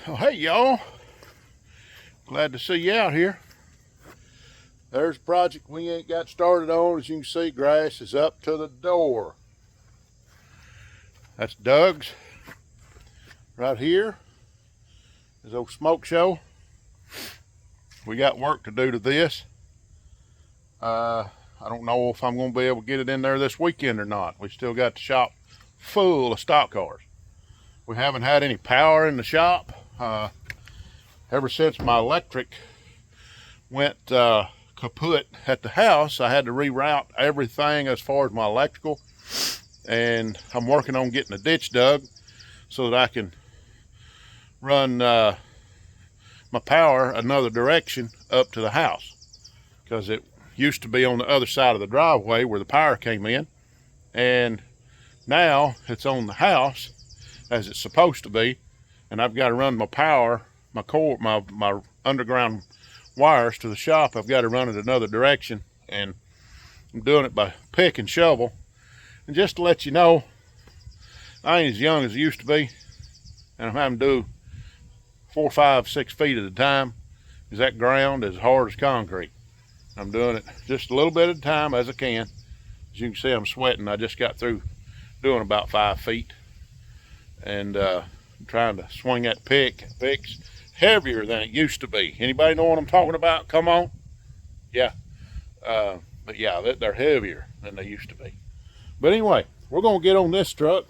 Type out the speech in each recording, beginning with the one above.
Oh, hey y'all, glad to see you out here. There's a project we ain't got started on. As you can see, grass is up to the door. That's Doug's. Right here is old smoke show. We got work to do to this. I don't know if I'm going to be able to get it in there this weekend or not. We still got the shop full of stock cars. We haven't had any power in the shop ever since my electric went kaput at the house. I had to reroute everything as far as my electrical, and I'm working on getting a ditch dug so that I can run my power another direction up to the house, because it used to be on the other side of the driveway where the power came in, and now it's on the house as it's supposed to be, and I've got to run my power, my underground wires to the shop. I've got to run it another direction, and I'm doing it by pick and shovel. And just to let you know, I ain't as young as I used to be, and I'm having to do 4, 5, 6 feet at a time, because that ground is hard as concrete. I'm doing it just a little bit at a time as I can. As you can see, I'm sweating. I just got through doing about 5 feet, and I'm trying to swing that pick. Pick's heavier than it used to be. Anybody know what I'm talking about? Come on. Yeah. But yeah, they're heavier than they used to be. But anyway, we're going to get on this truck.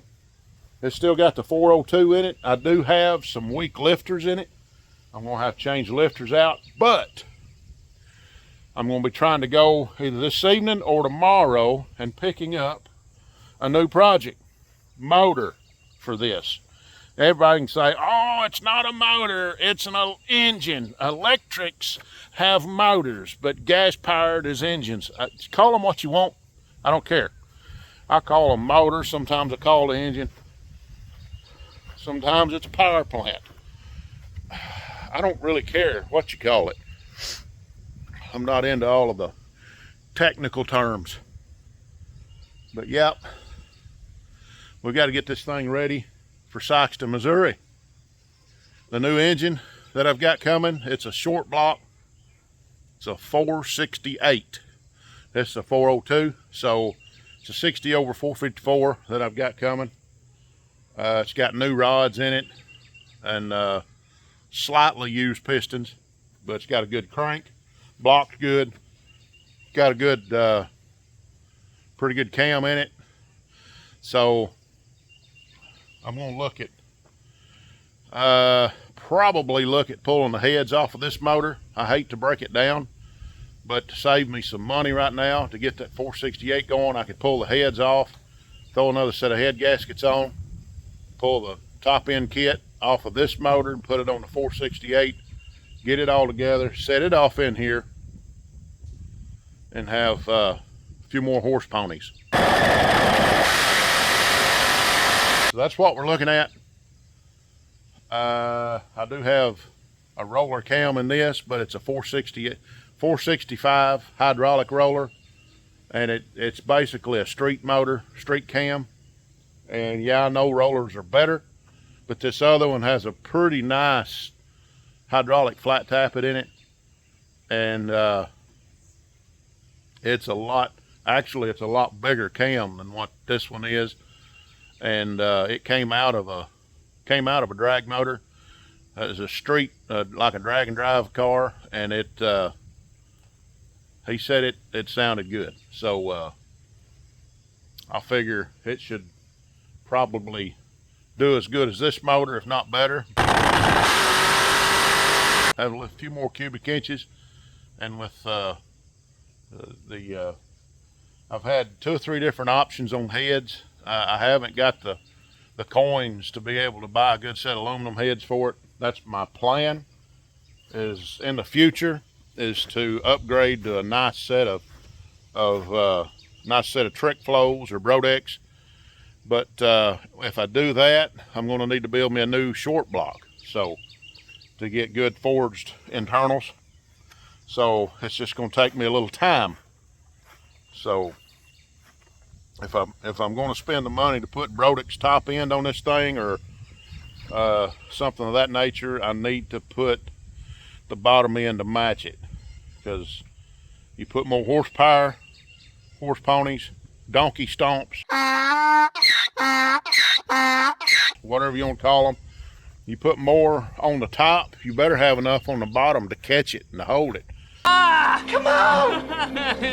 It's still got the 402 in it. I do have some weak lifters in it. I'm going to have to change the lifters out, but I'm going to be trying to go either this evening or tomorrow and picking up a new project motor for this. Everybody can say, oh, it's not a motor, it's an engine. Electrics have motors, but gas-powered is engines. Call them what you want. I don't care. I call them motors. Sometimes I call the engine. Sometimes it's a power plant. I don't really care what you call it. I'm not into all of the technical terms. But yep, we got to get this thing ready for Saxton, Missouri. The new engine that I've got coming, it's a short block. It's a 468. This is a 402, so it's a 60 over 454 that I've got coming. It's got new rods in it and slightly used pistons, but it's got a good crank. Block's good. Got a good, pretty good cam in it. So I'm going to look at, probably look at pulling the heads off of this motor. I hate to break it down, but to save me some money right now, to get that 468 going, I could pull the heads off, throw another set of head gaskets on, pull the top end kit off of this motor and put it on the 468, get it all together, set it off in here, and have a few more horse ponies. So that's what we're looking at. I do have a roller cam in this, but it's a 465 hydraulic roller, and it's basically a street motor, street cam. And yeah, I know rollers are better, but this other one has a pretty nice hydraulic flat tappet in it, and it's a lot bigger cam than what this one is. And it came out of a drag motor. It was a street, like a drag and drive car, and it he said it sounded good. So I figure it should probably do as good as this motor, if not better. Have a few more cubic inches, and with I've had 2 or 3 different options on heads. I haven't got the coins to be able to buy a good set of aluminum heads for it. That's my plan, is in the future, is to upgrade to a nice set of trick flows or Brodex. But if I do that, I'm going to need to build me a new short block, so to get good forged internals. So it's just going to take me a little time. So if I'm going to spend the money to put Brodex top end on this thing, or something of that nature, I need to put the bottom end to match it, because you put more horsepower, horse ponies, donkey stomps, whatever you want to call them, you put more on the top, you better have enough on the bottom to catch it and to hold it. Ah, come on!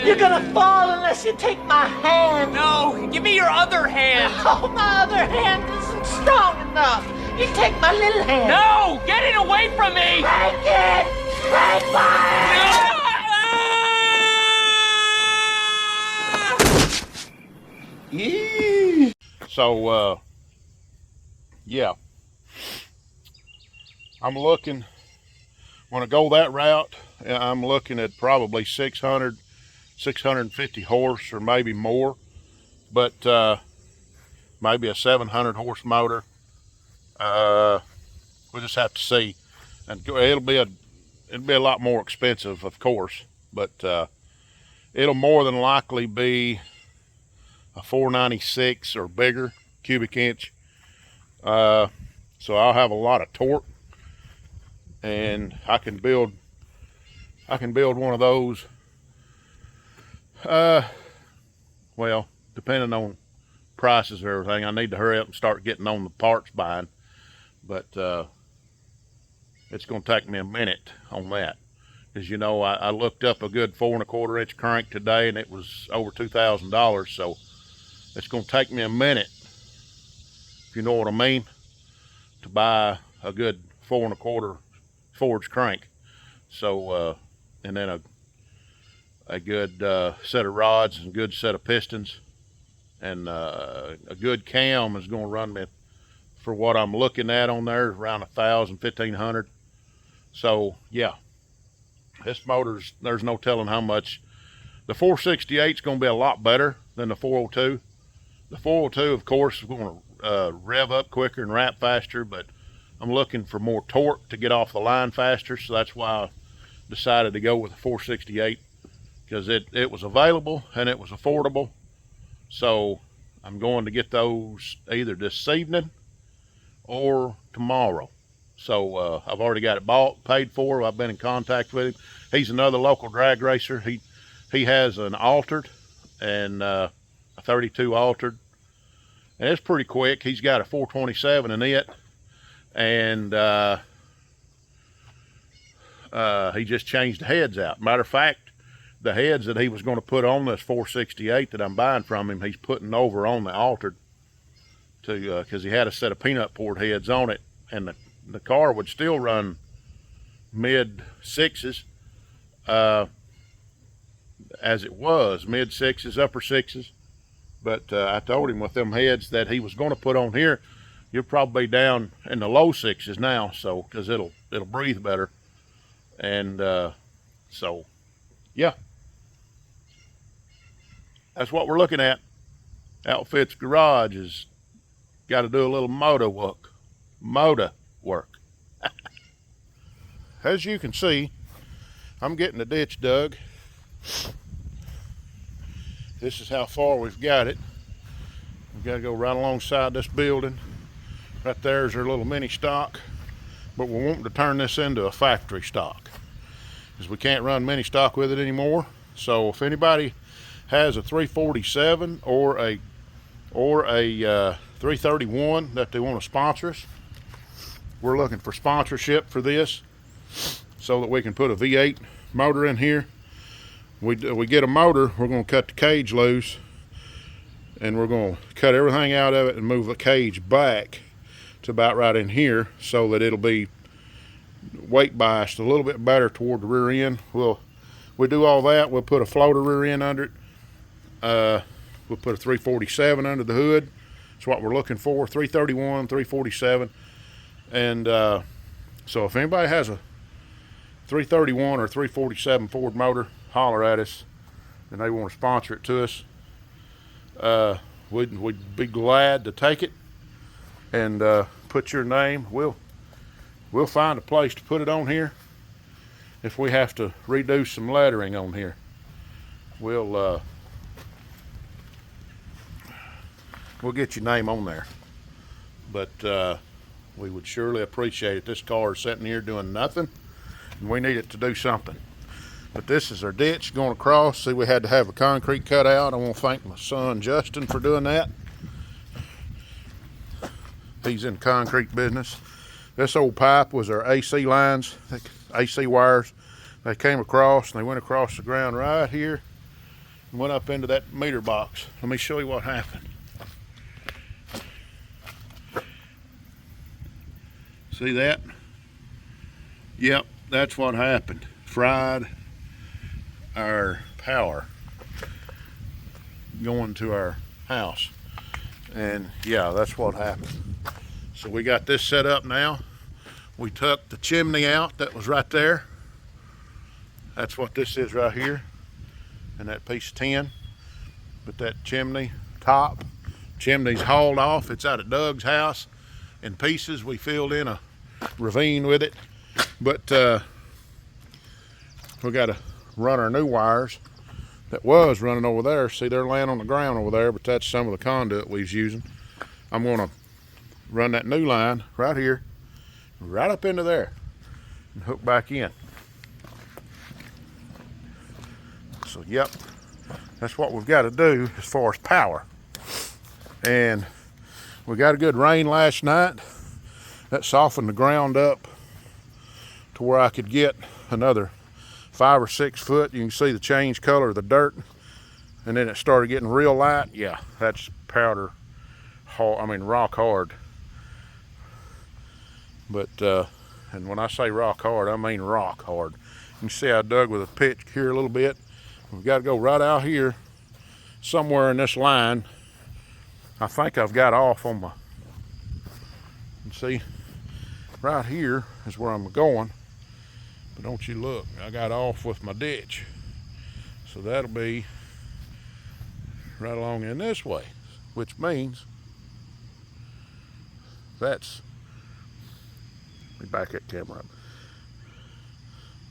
You're gonna fall unless you take my hand. No, give me your other hand. Oh, my other hand isn't strong enough. You take my little hand. No, get it away from me. Take it! Take my hand! So, yeah, I'm looking, when I go that route, I'm looking at probably 600, 650 horse or maybe more, but maybe a 700 horse motor. We'll just have to see, and it'll be a lot more expensive, of course, but it'll more than likely be a 496 or bigger cubic inch. So I'll have a lot of torque, and I can build one of those. Well, depending on prices or everything, I need to hurry up and start getting on the parts buying, but it's going to take me a minute on that, because you know I looked up a good 4 1/4 inch crank today, and it was over $2,000. So it's going to take me a minute, if you know what I mean, to buy a good 4 1/4 forged crank. So and then a good set of rods and a good set of pistons, and a good cam is going to run me, for what I'm looking at on there, around 1,000, 1,500. So yeah, this motor's, there's no telling how much. The 468 is going to be a lot better than the 402. The 402, of course, is going to rev up quicker and wrap faster, but I'm looking for more torque to get off the line faster, so that's why I decided to go with the 468, because it was available and it was affordable. So I'm going to get those either this evening or tomorrow. So I've already got it bought, paid for. I've been in contact with him. He's another local drag racer. He has an altered and a 32 altered, and it's pretty quick. He's got a 427 in it, and he just changed the heads out. Matter of fact, the heads that he was going to put on this 468 that I'm buying from him, he's putting over on the altered, to because he had a set of peanut poured heads on it, and the car would still run mid sixes, as it was, mid sixes, upper sixes. But I told him with them heads that he was going to put on here, you'll probably be down in the low sixes now, so because it'll breathe better. And so yeah, that's what we're looking at. Outfits Garage has got to do a little motor work. As you can see, I'm getting the ditch dug. This is how far we've got it. We've got to go right alongside this building. Right there is our little mini stock, but we're wanting to turn this into a factory stock, because we can't run mini stock with it anymore. So if anybody has a 347 or a 331 that they want to sponsor us, we're looking for sponsorship for this, so that we can put a V8 motor in here. We get a motor, we're going to cut the cage loose, and we're going to cut everything out of it and move the cage back to about right in here, so that it'll be weight biased a little bit better toward the rear end. We do all that. We'll put a floater rear end under it. We'll put a 347 under the hood. That's what we're looking for. 331, 347. And so if anybody has a 331 or 347 Ford motor, holler at us, and they want to sponsor it to us. We'd be glad to take it and put your name. We'll find a place to put it on here. If we have to redo some lettering on here, we'll get your name on there. But we would surely appreciate it. This car is sitting here doing nothing, and we need it to do something. But this is our ditch going across. See, we had to have a concrete cut out. I want to thank my son Justin for doing that. He's in the concrete business. This old pipe was our AC lines, AC wires. They came across and they went across the ground right here and went up into that meter box. Let me show you what happened. See that? Yep, that's what happened. Fried our power going to our house. And yeah, that's what happened. So we got this set up now. We took the chimney out that was right there. That's what this is right here. And that piece of tin. But that chimney top, chimney's hauled off. It's out of Doug's house in pieces. We filled in a ravine with it. But we got to run our new wires that was running over there. See, they're laying on the ground over there, but that's some of the conduit we was using. I'm going to run that new line right here, right up into there, and hook back in. So, yep, that's what we've got to do as far as power. And we got a good rain last night. That softened the ground up to where I could get another 5 or 6 foot. You can see the change color of the dirt, and then it started getting real light. Yeah, that's powder hard, I mean rock hard. But and when I say rock hard, I mean rock hard. You can see I dug with a pitch here a little bit. We've got to go right out here somewhere in this line. I think I've got off on my, you see, right here is where I'm going. But don't you look, I got off with my ditch. So that'll be right along in this way, which means that's, let me back that camera up,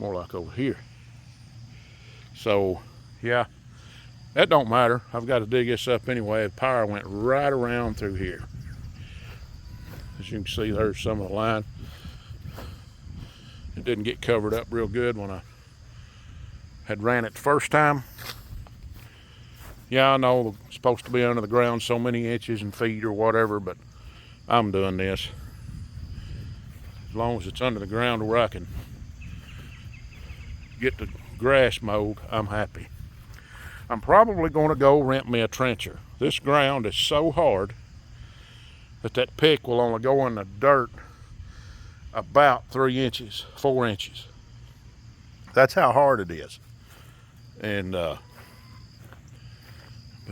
more like over here. So yeah, that don't matter. I've got to dig this up anyway. The power went right around through here. As you can see, there's some of the line. It didn't get covered up real good when I had ran it the first time. Yeah, I know it's supposed to be under the ground so many inches and feet or whatever, but I'm doing this. As long as it's under the ground where I can get the grass mowed, I'm happy. I'm probably going to go rent me a trencher. This ground is so hard that that pick will only go in the dirt about 3 inches, 4 inches. That's how hard it is. And but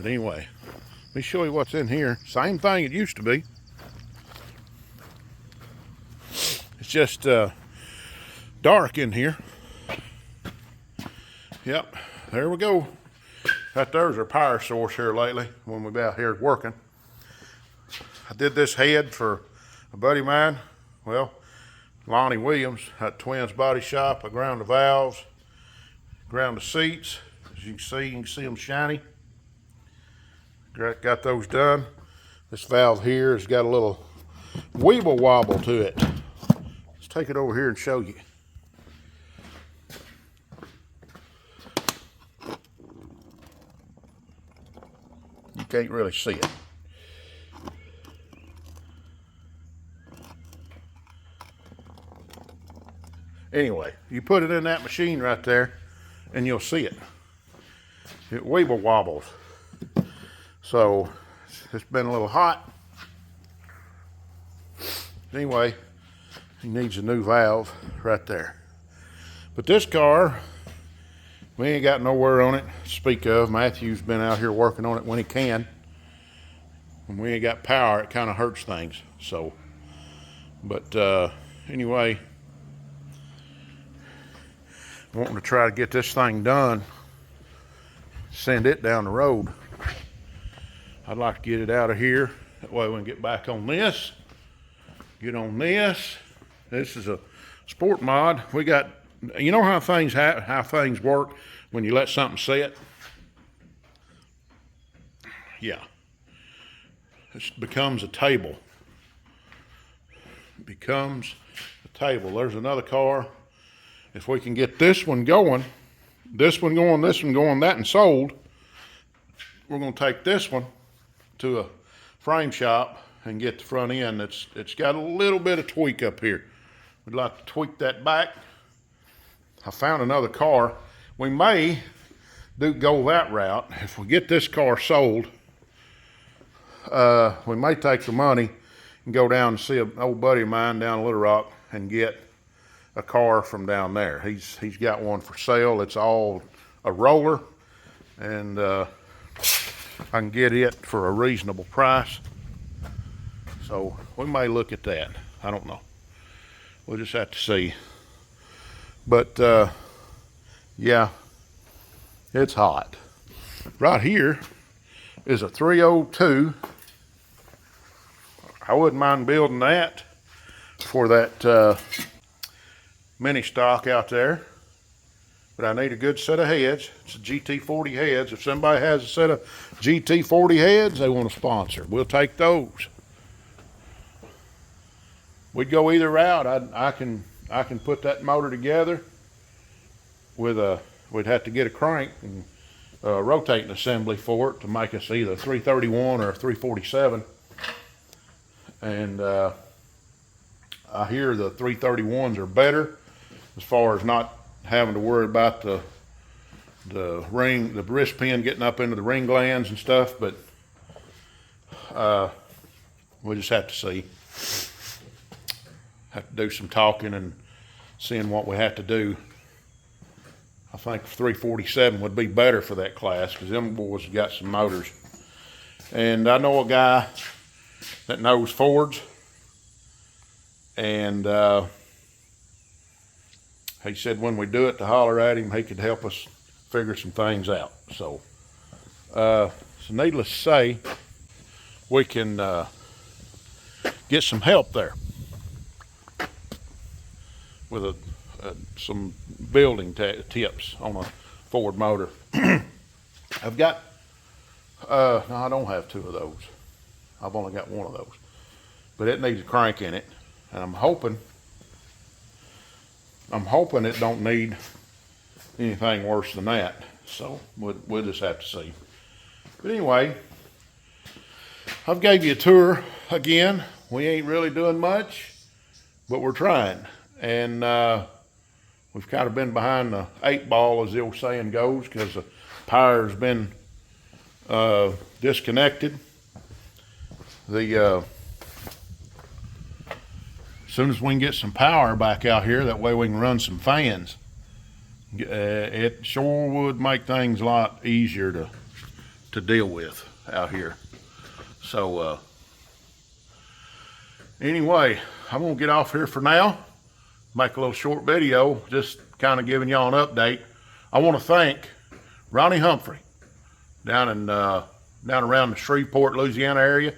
anyway, let me show you what's in here. Same thing it used to be. It's just dark in here. Yep, there we go. Right there's our power source here lately when we've been out here working. I did this head for a buddy of mine. Well, Lonnie Williams at Twins Body Shop. I ground the valves, ground the seats. As you can see them shiny. Got those done. This valve here has got a little weeble wobble to it. Let's take it over here and show you. You can't really see it. Anyway, you put it in that machine right there and you'll see it. It weeble wobbles. So it's been a little hot. Anyway, he needs a new valve right there. But this car, we ain't got nowhere on it to speak of. Matthew's been out here working on it when he can. When we ain't got power, it kind of hurts things. So, but anyway, wanting to try to get this thing done, send it down the road. I'd like to get it out of here. That way we can get back on this. Get on this. This is a sport mod. We got, you know how things work when you let something sit? Yeah. It becomes a table. becomes a table. There's another car. If we can get this one going, that and sold, we're going to take this one to a frame shop and get the front end. It's got a little bit of tweak up here. We'd like to tweak that back. I found another car. We may go that route. If we get this car sold, we may take the money and go down and see an old buddy of mine down in Little Rock and get a car from down there. He's got one for sale. It's all a roller, and I can get it for a reasonable price. So we may look at that. I don't know. We'll just have to see. But yeah, it's hot. Right here is a 302. I wouldn't mind building that for that mini stock out there, but I need a good set of heads. It's a GT40 heads. If somebody has a set of GT40 heads they want to sponsor, we'll take those. We'd go either route. I can put that motor together with we'd have to get a crank and rotating assembly for it to make us either 331 or 347. And I hear the 331s are better as far as not having to worry about the wrist pin getting up into the ring glands and stuff, but we'll just have to see. Have to do some talking and seeing what we have to do. I think 347 would be better for that class because them boys have got some motors. And I know a guy that knows Fords, and he said when we do it to holler at him, he could help us figure some things out. So needless to say, we can get some help there with some building tips on a Ford motor. I've got, no, I don't have two of those. I've only got one of those, but it needs a crank in it, and I'm hoping it don't need anything worse than that. So we'll just have to see. But anyway, I've gave you a tour again. We ain't really doing much, but we're trying, and we've kind of been behind the 8 ball, as the old saying goes, because the power's been disconnected. As soon as we can get some power back out here, that way we can run some fans. It sure would make things a lot easier to deal with out here. So anyway, I'm gonna get off here for now. Make a little short video, just kind of giving y'all an update. I want to thank Ronnie Humphrey down around the Shreveport, Louisiana area.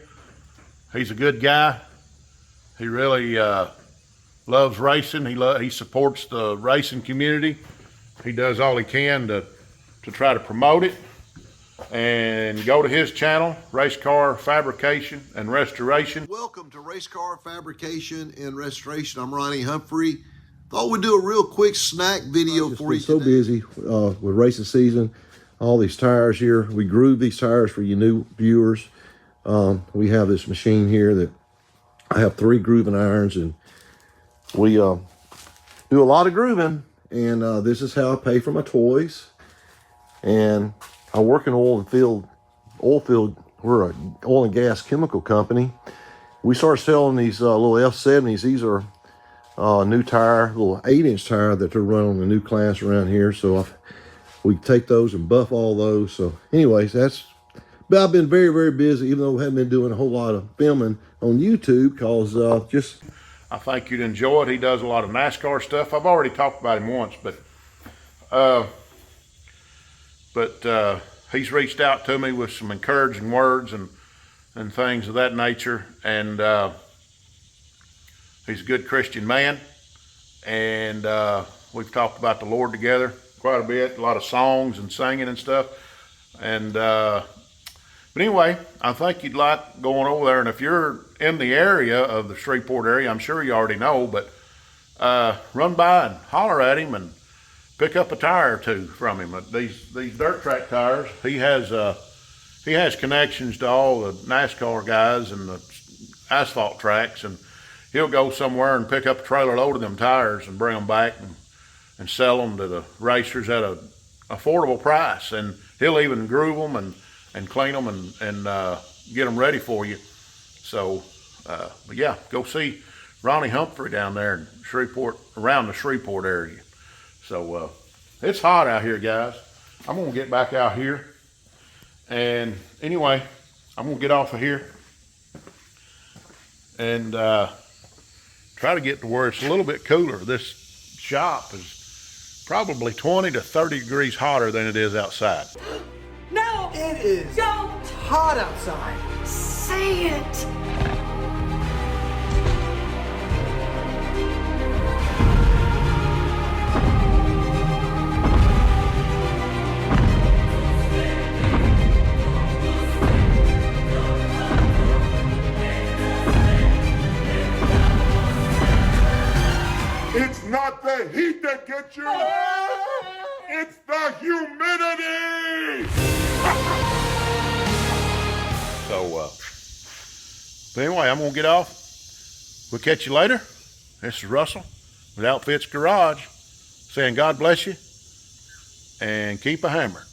He's a good guy. He really loves racing. He supports the racing community. He does all he can to try to promote it. And go to his channel, Race Car Fabrication and Restoration. Welcome to Race Car Fabrication and Restoration. I'm Ronnie Humphrey. Thought we'd do a real quick snack video for you. So busy with racing season, all these tires here. We groove these tires for you new viewers. We have this machine here that I have 3 grooving irons, and we do a lot of grooving, and this is how I pay for my toys. And I work in oil field. We're an oil and gas chemical company. We started selling these little F70s. These are new tire, little 8-inch tire that they're running on the new class around here. So we take those and buff all those. So anyways, but I've been very, very busy, even though I haven't been doing a whole lot of filming on YouTube, because I think you'd enjoy it. He does a lot of NASCAR stuff. I've already talked about him once, but he's reached out to me with some encouraging words and things of that nature. And he's a good Christian man. And we've talked about the Lord together quite a bit, a lot of songs and singing and stuff. And But anyway, I think you'd like going over there. And if you're in the area of the Shreveport area, I'm sure you already know, but run by and holler at him and pick up a tire or two from him. These dirt track tires, he has connections to all the NASCAR guys and the asphalt tracks, and he'll go somewhere and pick up a trailer load of them tires and bring them back and sell them to the racers at a affordable price. And he'll even groove them and clean them and get them ready for you. So, but yeah, go see Ronnie Humphrey down there in Shreveport, around the Shreveport area. So it's hot out here, guys. I'm gonna get back out here. And anyway, I'm gonna get off of here and try to get to where it's a little bit cooler. This shop is probably 20 to 30 degrees hotter than it is outside. No! It is Don't! hot outside. Say it! It's not the heat that gets you, it's the humidity. But anyway, I'm gonna get off. We'll catch you later. This is Russell with Outfits Garage saying God bless you and keep a hammer.